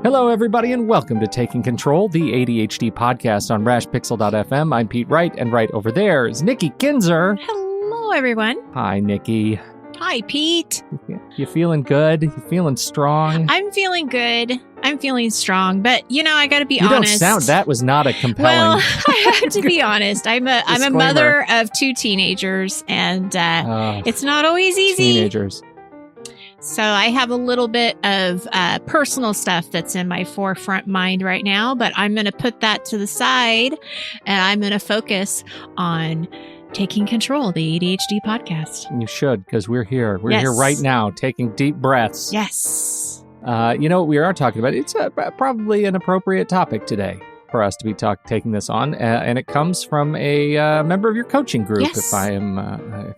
Hello, everybody, and welcome to Taking Control, the ADHD podcast on rashpixel.fm. I'm Pete Wright, and right over there is Nikki Kinzer. Hello, everyone. Hi, Nikki. Hi, Pete. You feeling good? You feeling strong? I'm feeling good. I'm feeling strong, but I got to be honest. You don't sound. That was not a compelling. Well, I have to be honest. I'm a mother of two teenagers, and it's not always easy. Teenagers. So I have a little bit of personal stuff that's in my forefront mind right now, but I'm going to put that to the side, and I'm going to focus on Taking Control, the ADHD podcast. You should, because we're here. We're here right now, taking deep breaths. Yes. You know what we are talking about? It's probably an appropriate topic today for us to be taking this on, and it comes from a member of your coaching group. Yes. If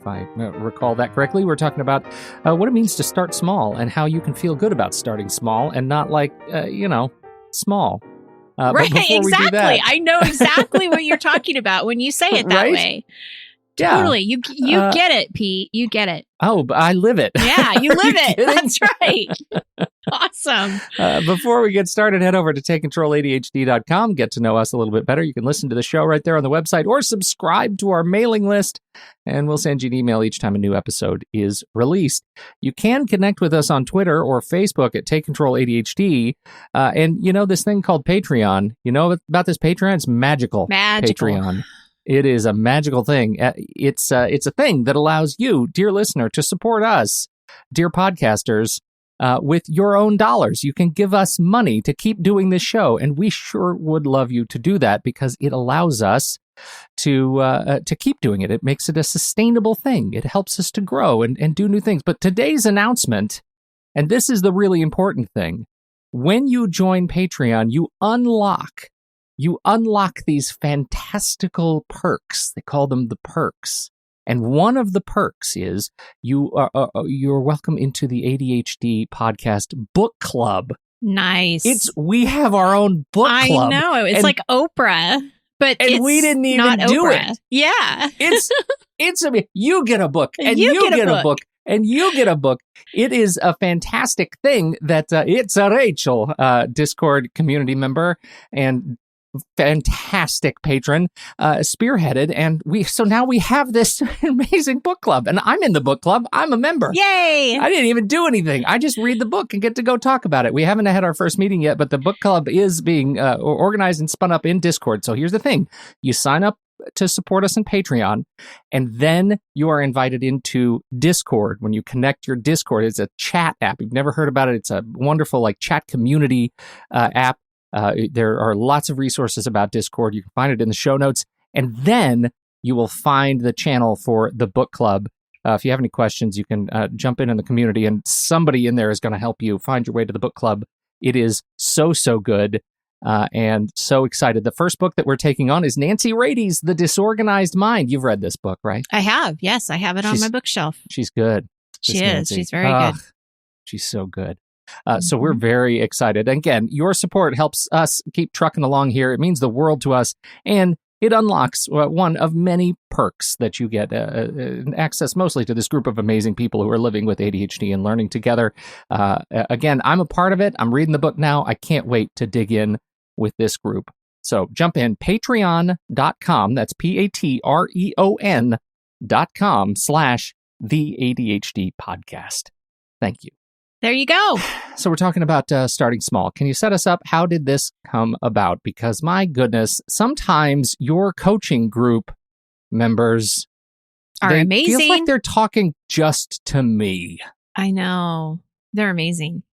I recall that correctly, we're talking about what it means to start small and how you can feel good about starting small and not small. Right, exactly. I know exactly what you're talking about when you say it that way. Yeah. Totally. You get it, Pete. You get it. Oh, but I live it. Yeah, you live it. That's right. Awesome. Before we get started, head over to TakeControlADHD.com. Get to know us a little bit better. You can listen to the show right there on the website or subscribe to our mailing list, and we'll send you an email each time a new episode is released. You can connect with us on Twitter or Facebook at TakeControlADHD. And this thing called Patreon, you know about this Patreon? It's magical. Patreon. It is a magical thing. It's a thing that allows you, dear listener, to support us, dear podcasters, with your own dollars. You can give us money to keep doing this show, and we sure would love you to do that because it allows us to keep doing it. It makes it a sustainable thing. It helps us to grow and do new things. But today's announcement, and this is the really important thing, when you join Patreon, you unlock these fantastical perks. They call them the perks. And one of the perks is you're welcome into the ADHD podcast book club. Nice. We have our own book club. I know. It's like Oprah, but we didn't even do Oprah. it. Yeah. You get a book, and you get a book. And you get a book. It is a fantastic thing that it's a Rachel, Discord community member and fantastic patron, spearheaded, and now we have this amazing book club, and I'm in the book club. I'm a member. Yay! I didn't even do anything. I just read the book and get to go talk about it. We haven't had our first meeting yet, but the book club is being organized and spun up in Discord. So here's the thing: you sign up to support us in Patreon, and then you are invited into Discord. When you connect your Discord, it's a chat app. You've never heard about it. It's a wonderful chat community app. There are lots of resources about Discord. You can find it in the show notes. And then you will find the channel for the book club. If you have any questions, you can jump in the community, and somebody in there is going to help you find your way to the book club. It is so good and so excited. The first book that we're taking on is Nancy Rady's The Disorganized Mind. You've read this book, right? I have. Yes, I have it on my bookshelf. She's good. She is. Nancy. She's very good. She's so good. So we're very excited. Again, your support helps us keep trucking along here. It means the world to us, and it unlocks one of many perks that you get, access mostly to this group of amazing people who are living with ADHD and learning together. Again, I'm a part of it. I'm reading the book now. I can't wait to dig in with this group. So jump in, patreon.com. That's patreon.com/the ADHD podcast. Thank you. There you go. So we're talking about starting small. Can you set us up? How did this come about? Because my goodness, sometimes your coaching group members are amazing. Feels like they're talking just to me. I know. They're amazing.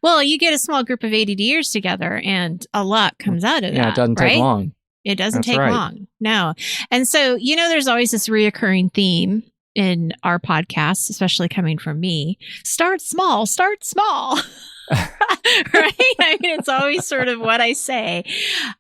Well, you get a small group of ADDers together and a lot comes out of that. Yeah, it doesn't take long. It doesn't take long. No. And so, there's always this reoccurring theme in our podcasts, especially coming from me. Start small. Right? I mean, it's always sort of what I say.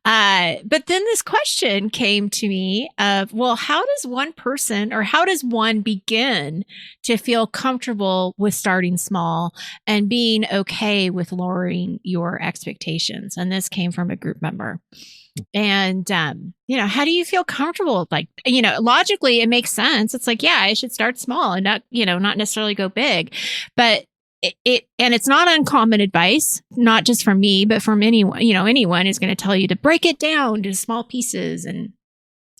But then this question came to me of, well, how does one person, or how does one begin to feel comfortable with starting small and being okay with lowering your expectations? And this came from a group member. And, how do you feel comfortable? Logically, it makes sense. It's like, yeah, I should start small and not necessarily go big. But and it's not uncommon advice, not just from me, but from anyone, anyone is going to tell you to break it down to small pieces and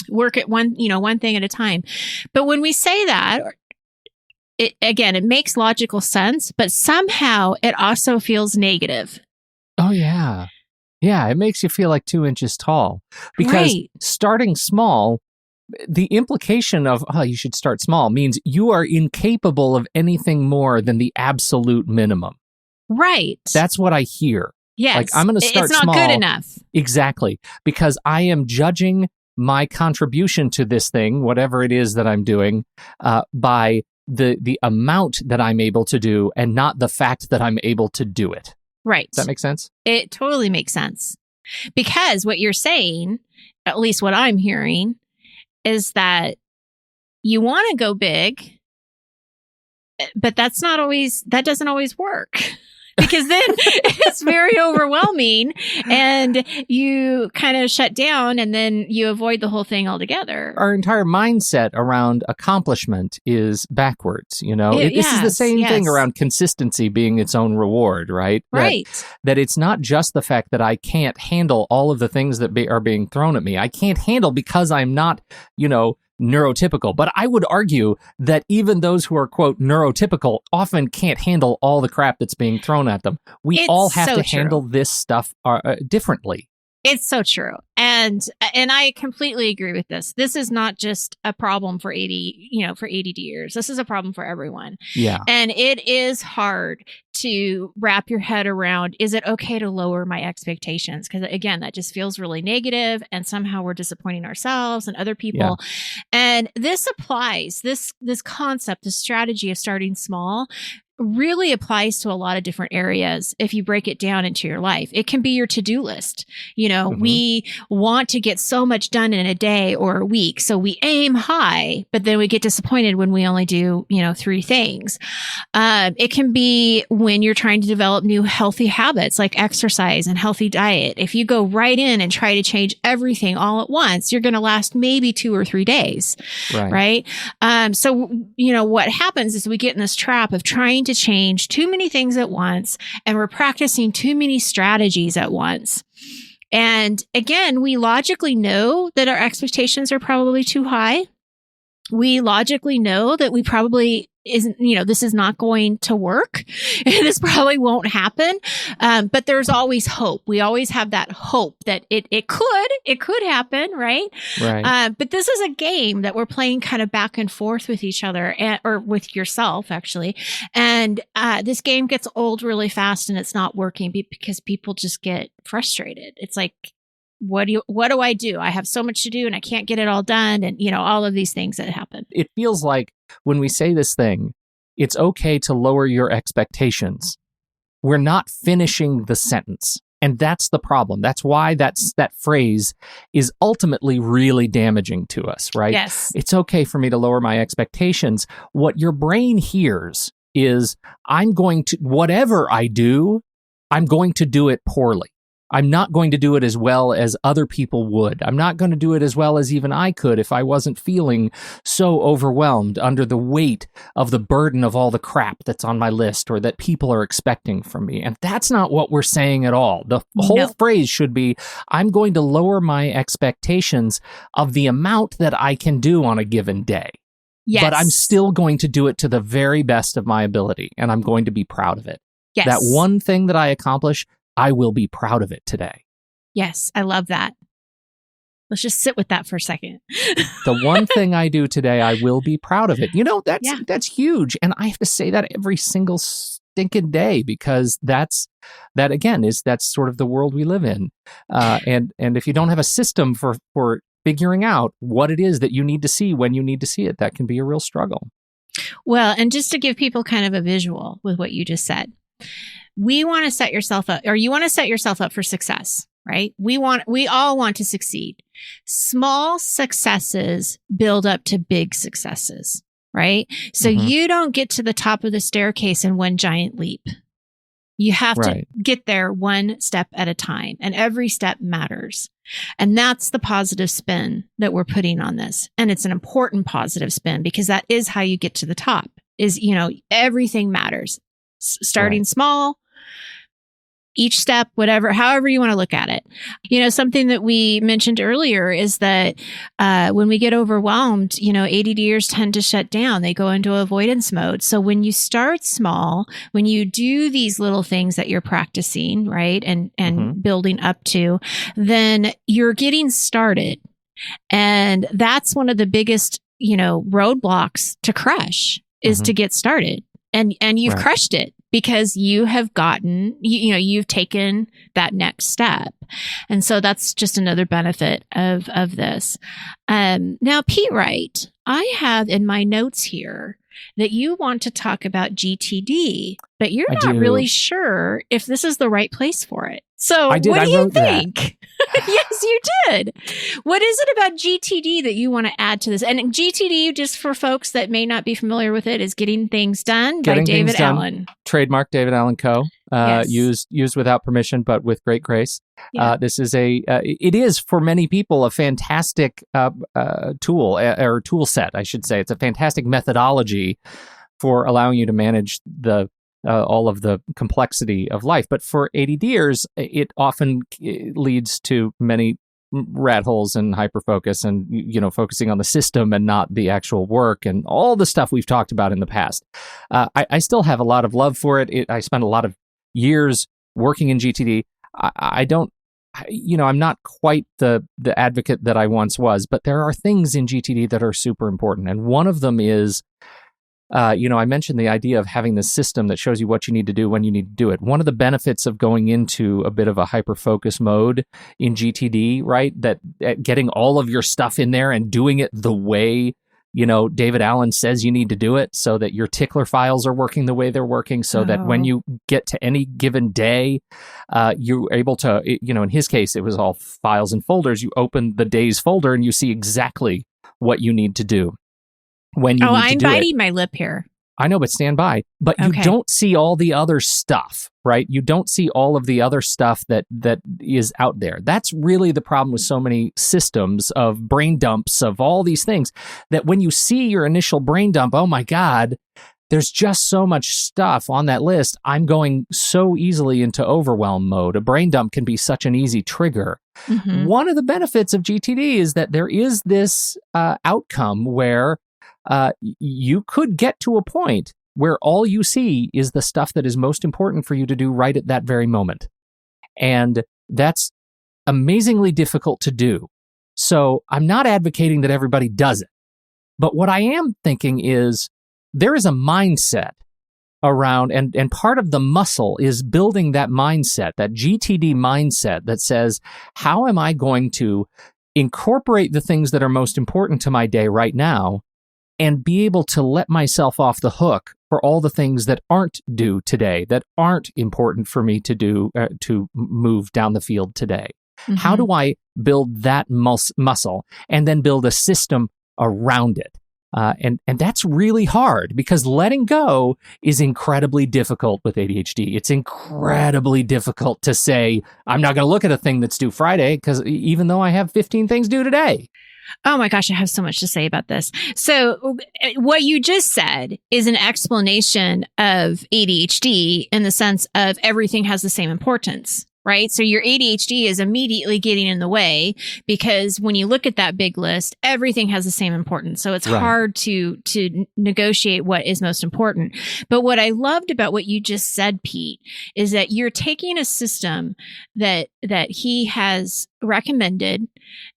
work at one thing at a time. But when we say that, it makes logical sense, but somehow it also feels negative. Oh, yeah. Yeah, it makes you feel like 2 inches tall. Because starting small, the implication of, you should start small means you are incapable of anything more than the absolute minimum. Right. That's what I hear. Yes. Like, I'm going to start small. It's not good enough. Exactly. Because I am judging my contribution to this thing, whatever it is that I'm doing, by the amount that I'm able to do and not the fact that I'm able to do it. Right. Does that make sense? It totally makes sense. Because what you're saying, at least what I'm hearing, is that you want to go big, but that doesn't always work. Because then it's very overwhelming and you kind of shut down and then you avoid the whole thing altogether. Our entire mindset around accomplishment is backwards, This is the same thing around consistency being its own reward, right? Right. That it's not just the fact that I can't handle all of the things that are being thrown at me. I can't handle because I'm not, neurotypical. But I would argue that even those who are, quote, neurotypical often can't handle all the crap that's being thrown at them. We all have to handle this stuff differently. It's so true. And I completely agree with this. This is not just a problem for ADDers. This is a problem for everyone. Yeah. And it is hard to wrap your head around, is it okay to lower my expectations? Because again, that just feels really negative and somehow we're disappointing ourselves and other people. Yeah. And this applies, this concept, this strategy of starting small really applies to a lot of different areas if you break it down into your life. It can be your to-do list. We want to get so much done in a day or a week. So we aim high, but then we get disappointed when we only do, 3 things. It can be when you're trying to develop new healthy habits like exercise and healthy diet. If you go right in and try to change everything all at once, you're going to last maybe 2 or 3 days. Right. So, what happens is we get in this trap of trying to change too many things at once, and we're practicing too many strategies at once. And again, we logically know that our expectations are probably too high. We logically know that we probably isn't, this is not going to work. This probably won't happen. But there's always hope. We always have that hope that it could happen. Right. But this is a game that we're playing kind of back and forth with each other or with yourself, actually. And, this game gets old really fast and it's not working because people just get frustrated. It's like, what do I do? I have so much to do and I can't get it all done. And, all of these things that happen. It feels like when we say this thing, it's okay to lower your expectations. We're not finishing the sentence. And that's the problem. That's why that phrase is ultimately really damaging to us, right? Yes. It's okay for me to lower my expectations. What your brain hears is, whatever I do, I'm going to do it poorly. I'm not going to do it as well as other people would. I'm not going to do it as well as even I could if I wasn't feeling so overwhelmed under the weight of the burden of all the crap that's on my list or that people are expecting from me. And that's not what we're saying at all. The whole phrase should be, I'm going to lower my expectations of the amount that I can do on a given day. Yes. But I'm still going to do it to the very best of my ability, and I'm going to be proud of it. Yes. That one thing that I accomplish, I will be proud of it today. Yes, I love that. Let's just sit with that for a second. The one thing I do today, I will be proud of it. That's huge. And I have to say that every single stinking day because that's sort of the world we live in. And if you don't have a system for figuring out what it is that you need to see when you need to see it, that can be a real struggle. Well, and just to give people kind of a visual with what you just said, we want to set yourself up, or you want to set yourself up for success, right? We all want to succeed. Small successes build up to big successes, right? So you don't get to the top of the staircase in one giant leap. You have to get there one step at a time, and every step matters. And that's the positive spin that we're putting on this. And it's an important positive spin because that is how you get to the top is, everything matters. Starting small, each step, whatever, however you want to look at it. Something that we mentioned earlier is that when we get overwhelmed, ADDers tend to shut down. They go into avoidance mode. So when you start small, when you do these little things that you're practicing, right, and building up to, then you're getting started. And that's one of the biggest, roadblocks to crush is to get started. And you've crushed it because you have gotten, you've taken that next step. And so that's just another benefit of this. Now, Pete Wright, I have in my notes here that you want to talk about GTD, but you're not really sure if this is the right place for it. So what do you think? Yes, you did. What is it about GTD that you want to add to this? And GTD, just for folks that may not be familiar with it, is Getting Things Done by David Allen. Trademark David Allen Co. Yes. Used without permission, but with great grace. Yeah. This is it is for many people a fantastic tool or tool set, I should say. It's a fantastic methodology for allowing you to manage all of the complexity of life. But for ADDers, it often leads to many rat holes and hyperfocus and, focusing on the system and not the actual work and all the stuff we've talked about in the past. I still have a lot of love for it. I spent a lot of years working in GTD. I'm not quite the advocate that I once was, but there are things in GTD that are super important. And one of them is, I mentioned the idea of having this system that shows you what you need to do when you need to do it. One of the benefits of going into a bit of a hyper-focus mode in GTD, right, that getting all of your stuff in there and doing it the way, David Allen says you need to do it, so that your tickler files are working the way they're working, so that when you get to any given day, you're able to, in his case, it was all files and folders. You open the day's folder and you see exactly what you need to do. I'm biting my lip here. I know, but stand by. But you don't see all the other stuff, right? You don't see all of the other stuff that is out there. That's really the problem with so many systems of brain dumps of all these things, that when you see your initial brain dump, oh my God, there's just so much stuff on that list. I'm going so easily into overwhelm mode. A brain dump can be such an easy trigger. Mm-hmm. One of the benefits of GTD is that there is this outcome where you could get to a point where all you see is the stuff that is most important for you to do right at that very moment. And that's amazingly difficult to do. So I'm not advocating that everybody does it. But what I am thinking is there is a mindset around, and part of the muscle is building that mindset, that GTD mindset that says, how am I going to incorporate the things that are most important to my day right now and be able to let myself off the hook for all the things that aren't due today, that aren't important for me to do, to move down the field today? Mm-hmm. How do I build that muscle and then build a system around it? And that's really hard, because letting go is incredibly difficult with ADHD. It's incredibly difficult to say, I'm not going to look at a thing that's due Friday, because even though I have 15 things due today. Oh my gosh, I have so much to say about this. So what you just said is an explanation of ADHD in the sense of everything has the same importance, right? So your ADHD is immediately getting in the way, because when you look at that big list, everything has the same importance. So it's hard to negotiate what is most important. But what I loved about what you just said, Pete, is that you're taking a system that he has recommended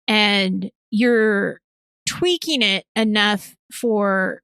and you're tweaking it enough to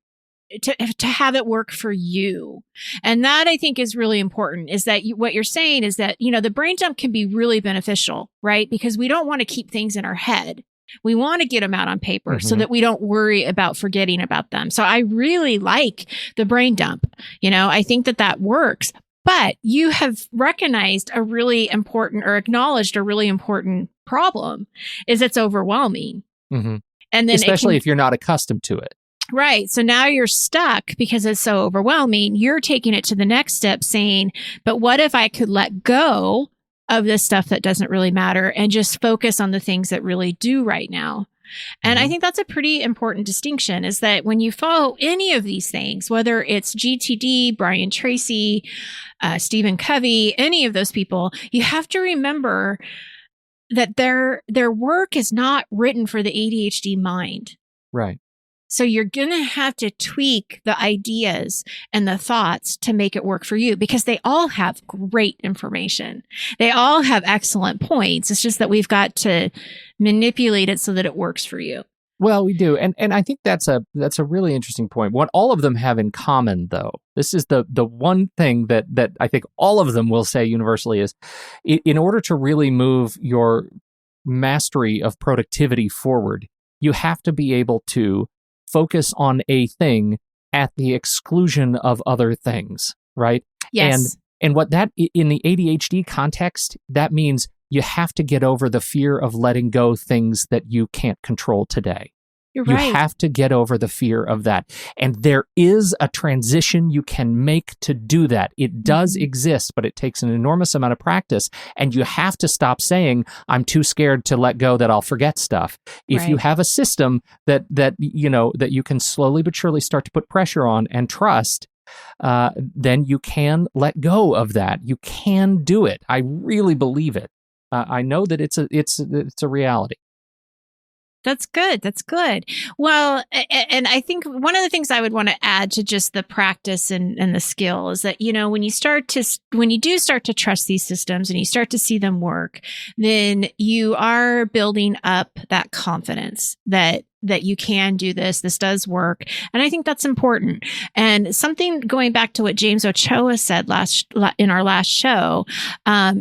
have it work for you. And that, I think, is really important, is that what you're saying is that, the brain dump can be really beneficial, right? Because we don't want to keep things in our head. We want to get them out on paper so that we don't worry about forgetting about them. So I really like the brain dump. I think that works. But you have recognized a really important, or acknowledged a really important problem, is it's overwhelming. Mm-hmm. And then especially if you're not accustomed to it. Right. So now you're stuck because it's so overwhelming. You're taking it to the next step, saying, but what if I could let go of this stuff that doesn't really matter and just focus on the things that really do right now? And I think that's a pretty important distinction, is that when you follow any of these things, whether it's GTD, Brian Tracy, Stephen Covey, any of those people, you have to remember that their work is not written for the ADHD mind. Right. So you're going to have to tweak the ideas and the thoughts to make it work for you, because they all have great information. They all have excellent points. It's just that we've got to manipulate it so that it works for you. Well, we do. And I think that's a really interesting point. What all of them have in common, though, this is the one thing that I think all of them will say universally is, in order to really move your mastery of productivity forward, you have to be able to focus on a thing at the exclusion of other things, right? Yes. And what that, in the ADHD context, that means you have to get over the fear of letting go things that you can't control today. You're right. You have to get over the fear of that. And there is a transition you can make to do that. It does exist, but it takes an enormous amount of practice. And you have to stop saying, I'm too scared to let go that I'll forget stuff. If you have a system that you can slowly but surely start to put pressure on and trust, then you can let go of that. You can do it. I really believe it. I know that it's a reality. That's good. That's good. Well, and I think one of the things I would want to add to just the practice and the skill is that, when you do start to trust these systems and you start to see them work, then you are building up that confidence that you can do this. This does work. And I think that's important. And something going back to what James Ochoa said in our last show,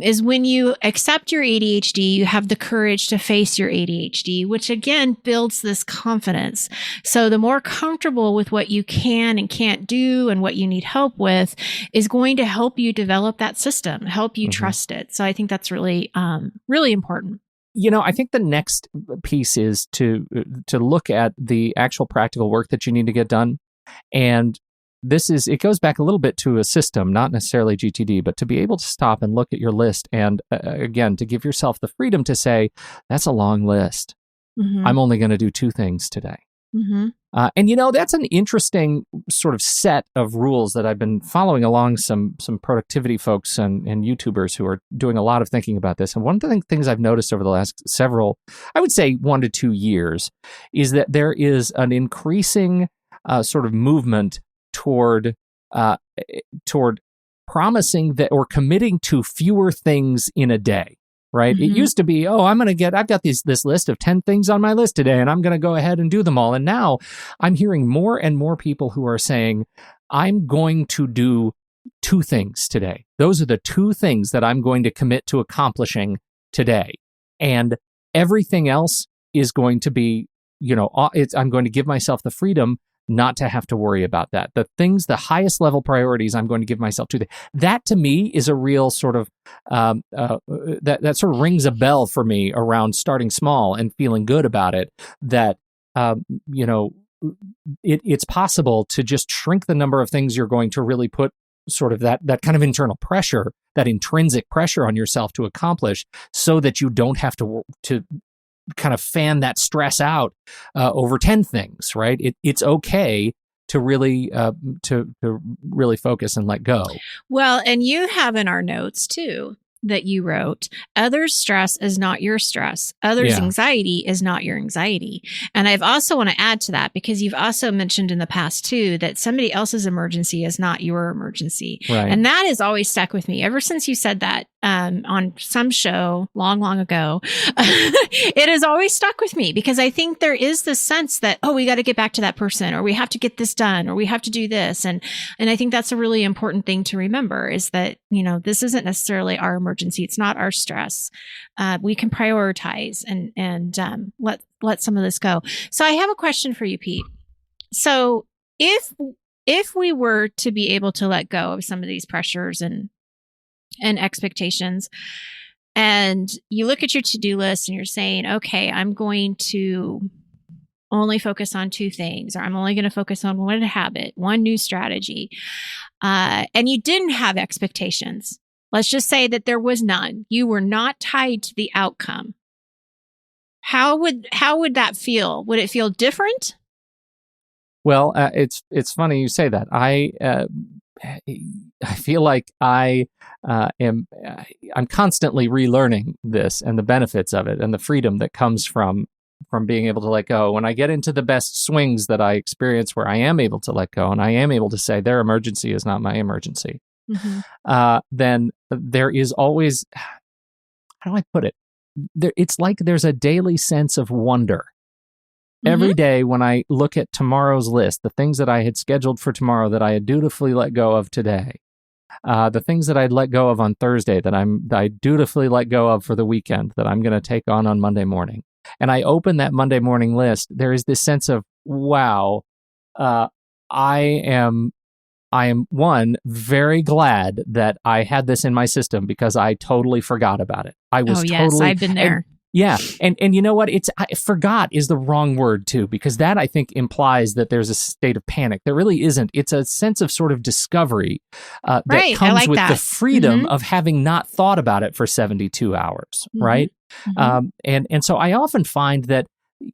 is when you accept your ADHD, you have the courage to face your ADHD, which again builds this confidence. So the more comfortable with what you can and can't do and what you need help with is going to help you develop that system, help you trust it. So I think that's really, really important. I think the next piece is to look at the actual practical work that you need to get done. And it goes back a little bit to a system, not necessarily GTD, but to be able to stop and look at your list. And again, to give yourself the freedom to say, that's a long list. I'm only going to do 2 things today. And that's an interesting sort of set of rules that I've been following along some productivity folks and YouTubers who are doing a lot of thinking about this. And one of the things I've noticed over the last several, I would say 1 to 2 years, is that there is an increasing sort of movement toward promising that, or committing to fewer things in a day. Right? It used to be, I've got this list of 10 things on my list today, and I'm going to go ahead and do them all. And now I'm hearing more and more people who are saying, I'm going to do 2 things today. Those are the 2 things that I'm going to commit to accomplishing today. And everything else is going to be, I'm going to give myself the freedom not to have to worry about that. The highest level priorities, I'm going to give myself to. That to me is a real sort of, that sort of rings a bell for me around starting small and feeling good about it, that, it's possible to just shrink the number of things you're going to really put sort of that kind of internal pressure, that intrinsic pressure on yourself to accomplish, so that you don't have to kind of fan that stress out over 10 things, right? It's okay to really focus and let go. Well, and you have in our notes too that you wrote, others' stress is not your stress. Others' anxiety is not your anxiety. And I've also want to add to that, because you've also mentioned in the past too, that somebody else's emergency is not your emergency. Right. And that has always stuck with me ever since you said that on some show long, long ago. It has always stuck with me, because I think there is this sense that, we got to get back to that person, or we have to get this done, or we have to do this. And I think that's a really important thing to remember, is that, this isn't necessarily our emergency. It's not our stress. We can prioritize and let some of this go. So I have a question for you, Pete. So if we were to be able to let go of some of these pressures and expectations, and you look at your to-do list and you're saying, okay, I'm going to only focus on 2 things, or I'm only going to focus on 1 habit, 1 new strategy, and you didn't have expectations. Let's just say that there was none. You were not tied to the outcome. how would that feel? Would it feel different? Well, it's funny you say that. I feel like I'm constantly relearning this and the benefits of it and the freedom that comes from being able to let go. When I get into the best swings that I experience where I am able to let go and I am able to say their emergency is not my emergency, then there is always, how do I put it? It's like there's a daily sense of wonder. Every day when I look at tomorrow's list, the things that I had scheduled for tomorrow that I had dutifully let go of today, the things that I'd let go of on Thursday that I dutifully let go of for the weekend that I'm going to take on Monday morning. And I open that Monday morning list, there is this sense of, wow, I am one, very glad that I had this in my system because I totally forgot about it. I was I've been there. And you know what? Forgot is the wrong word too, because that I think implies that there's a state of panic. There really isn't. It's a sense of sort of discovery that comes with the freedom of having not thought about it for 72 hours, right? And so I often find that,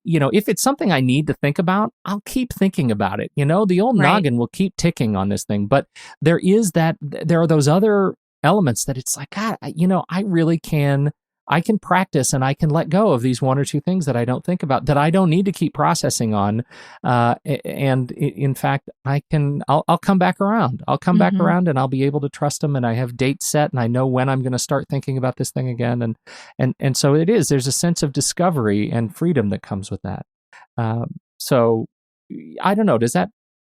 you know, if it's something I need to think about, I'll keep thinking about it. You know, the old noggin will keep ticking on this thing, but there are those other elements that it's like, God, you know, I can practice and I can let go of these one or two things that I don't think about, that I don't need to keep processing on. And in fact, I'll come back around. I'll come back around and I'll be able to trust them. And I have dates set and I know when I'm going to start thinking about this thing again. And so there's a sense of discovery and freedom that comes with that. So I don't know. Does that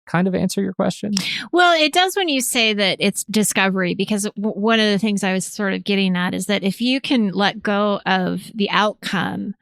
kind of answer your question? Well, it does when you say that it's discovery, because one of the things I was sort of getting at is that if you can let go of the outcome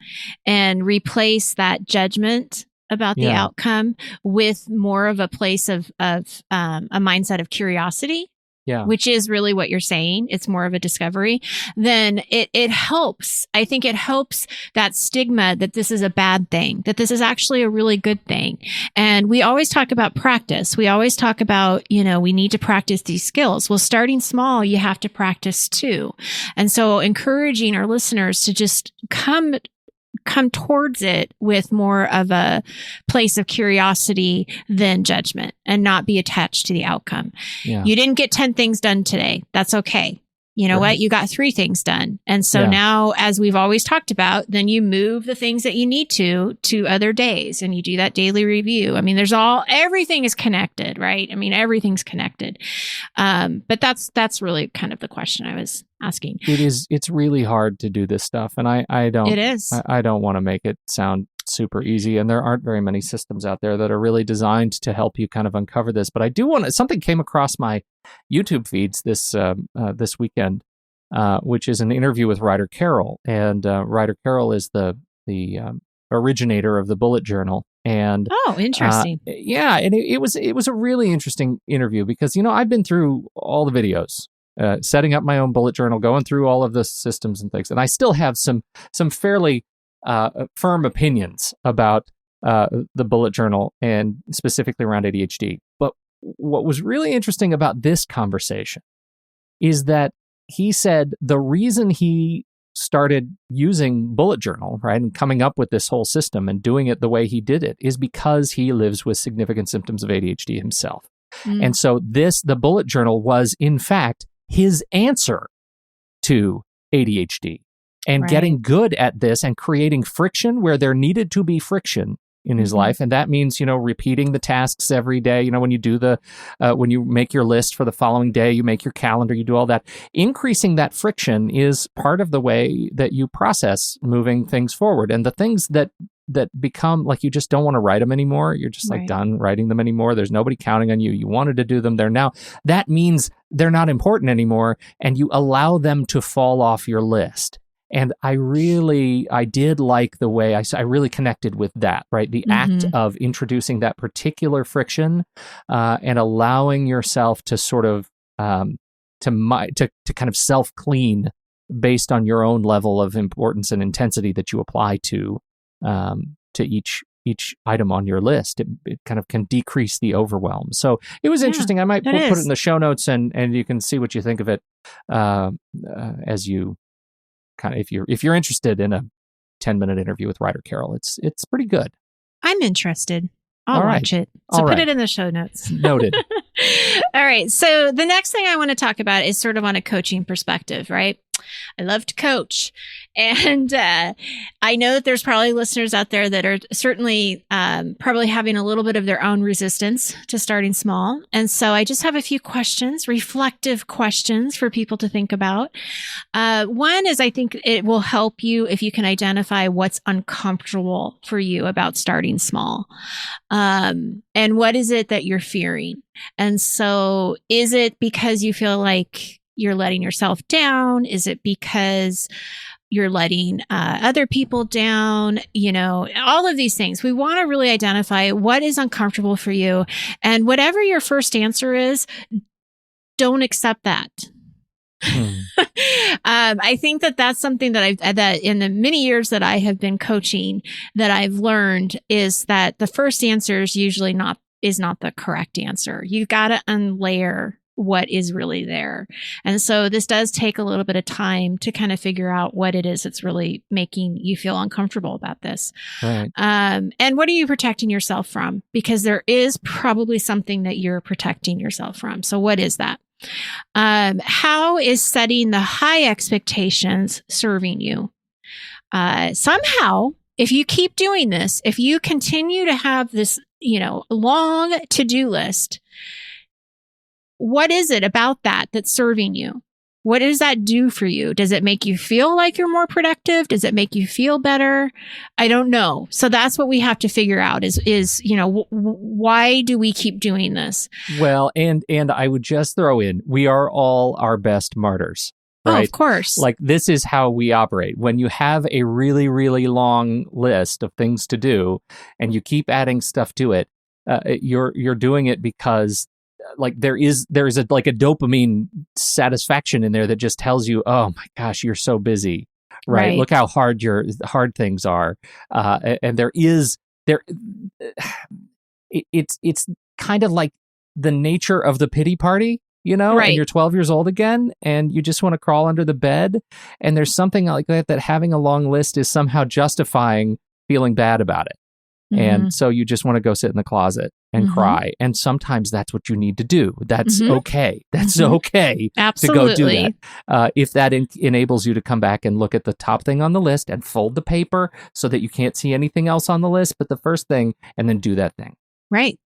and replace that judgment about the outcome with more of a place of a mindset of curiosity, which is really what you're saying, it's more of a discovery, then it helps. I think it helps that stigma that this is a bad thing, that this is actually a really good thing. And we always talk about practice. We always talk about, you know, we need to practice these skills. Well, starting small, you have to practice too. And so encouraging our listeners to just come towards it with more of a place of curiosity than judgment and not be attached to the outcome. You didn't get 10 things done today. That's okay. You know what? You got 3 things done. And so now, as we've always talked about, then you move the things that you need to other days and you do that daily review. I mean, everything is connected, right? I mean, everything's connected. But that's really kind of the question I was asking. It's really hard to do this stuff. And I don't want to make it sound super easy. And there aren't very many systems out there that are really designed to help you kind of uncover this. But I do something came across my YouTube feeds this weekend, which is an interview with Ryder Carroll. And Ryder Carroll is the originator of the bullet journal. And interesting. And it was a really interesting interview because, you know, I've been through all the videos, setting up my own bullet journal, going through all of the systems and things, and I still have some fairly firm opinions about the bullet journal and specifically around ADHD. But what was really interesting about this conversation is that he said the reason he started using bullet journal, right, and coming up with this whole system and doing it the way he did it is because he lives with significant symptoms of ADHD himself. And so the bullet journal was in fact his answer to ADHD. And getting good at this and creating friction where there needed to be friction in his life. And that means, you know, repeating the tasks every day. You know, when you do when you make your list for the following day, you make your calendar, you do all that. Increasing that friction is part of the way that you process moving things forward. And the things that become like you just don't want to write them anymore. You're just like done writing them anymore. There's nobody counting on you. You wanted to do them. They're now, that means they're not important anymore. And you allow them to fall off your list. And I did like the way I really connected with that, right? The act of introducing that particular friction and allowing yourself to sort of to kind of self-clean based on your own level of importance and intensity that you apply to each item on your list. It kind of can decrease the overwhelm. So it was interesting. I might put it in the show notes and you can see what you think of it as you kind of, if you're interested in 10-minute interview with writer Carol. It's pretty good. I'm interested. I'll All right. watch it. So All put right. it in the show notes. Noted. All right. So the next thing I want to talk about is sort of on a coaching perspective, right? I love to coach. And I know that there's probably listeners out there that are certainly probably having a little bit of their own resistance to starting small. And so I just have a few questions, reflective questions for people to think about. One is I think it will help you if you can identify what's uncomfortable for you about starting small. And what is it that you're fearing? And so is it because you feel like you're letting yourself down? Is it because you're letting other people down? You know, all of these things. We want to really identify what is uncomfortable for you. And whatever your first answer is, don't accept that. I think that that's something that in the many years that I have been coaching that I've learned is that the first answer is usually not the correct answer. You've got to unlayer what is really there. And so this does take a little bit of time to kind of figure out what it is that's really making you feel uncomfortable about this. Right. And what are you protecting yourself from? Because there is probably something that you're protecting yourself from. So what is that? How is setting the high expectations serving you? Somehow, if you keep doing this, if you continue to have this, long to-do list, what is it about that that's serving you? What does that do for you? Does it make you feel like you're more productive? Does it make you feel better? I don't know. So that's what we have to figure out is why do we keep doing this? Well, and I would just throw in, we are all our best martyrs. Right? Oh, of course. Like this is how we operate. When you have a really, really long list of things to do and you keep adding stuff to it, you're doing it because like there is a dopamine satisfaction in there that just tells you, oh my gosh, you're so busy, right? Look how hard things are, and it's kind of like the nature of the pity party, right. And you're 12 years old again, and you just want to crawl under the bed, and there's something like that having a long list is somehow justifying feeling bad about it. And so you just want to go sit in the closet and cry. And sometimes that's what you need to do. That's okay. That's okay. Absolutely. To go do that. If that enables you to come back and look at the top thing on the list and fold the paper so that you can't see anything else on the list, but the first thing, and then do that thing. Right.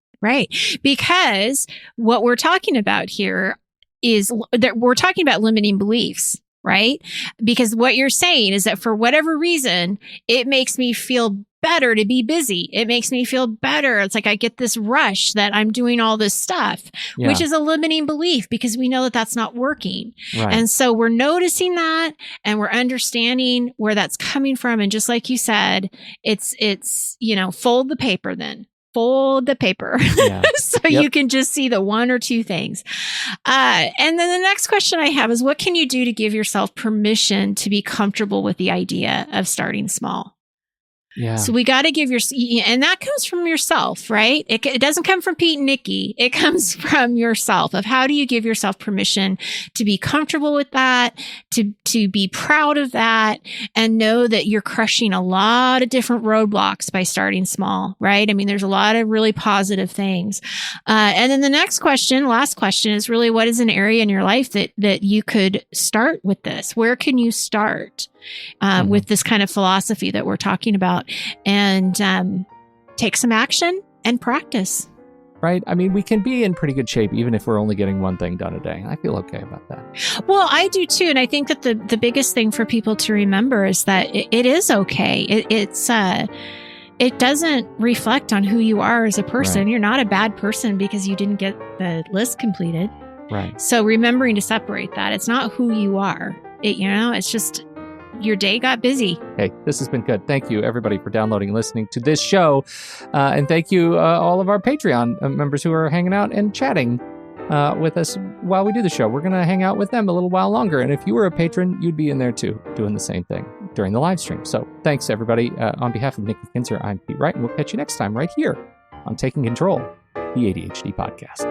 Because what we're talking about here is that we're talking about limiting beliefs. Right? Because what you're saying is that for whatever reason, it makes me feel better to be busy. It makes me feel better. It's like I get this rush that I'm doing all this stuff, which is a limiting belief because we know that that's not working. Right. And so we're noticing that and we're understanding where that's coming from. And just like you said, it's fold the paper then. Fold the paper so you can just see the one or two things. And then the next question I have is what can you do to give yourself permission to be comfortable with the idea of starting small? Yeah. So we got to give and that comes from yourself, right? It doesn't come from Pete and Nikki. It comes from yourself of how do you give yourself permission to be comfortable with that, to be proud of that and know that you're crushing a lot of different roadblocks by starting small, right? I mean, there's a lot of really positive things. And then the last question is really what is an area in your life that you could start with this? Where can you start? With this kind of philosophy that we're talking about and take some action and practice. Right. I mean, we can be in pretty good shape even if we're only getting one thing done a day. I feel okay about that. Well, I do too. And I think that the biggest thing for people to remember is that it is okay. It doesn't reflect on who you are as a person. Right. You're not a bad person because you didn't get the list completed. Right. So remembering to separate that, it's not who you are. It's just your day got busy. Hey, this has been good. Thank you, everybody, for downloading and listening to this show. And thank you, all of our Patreon members who are hanging out and chatting with us while we do the show. We're going to hang out with them a little while longer. And if you were a patron, you'd be in there, too, doing the same thing during the live stream. So thanks, everybody. On behalf of Nikki Kinzer, I'm Pete Wright, and we'll catch you next time right here on Taking Control, the ADHD podcast.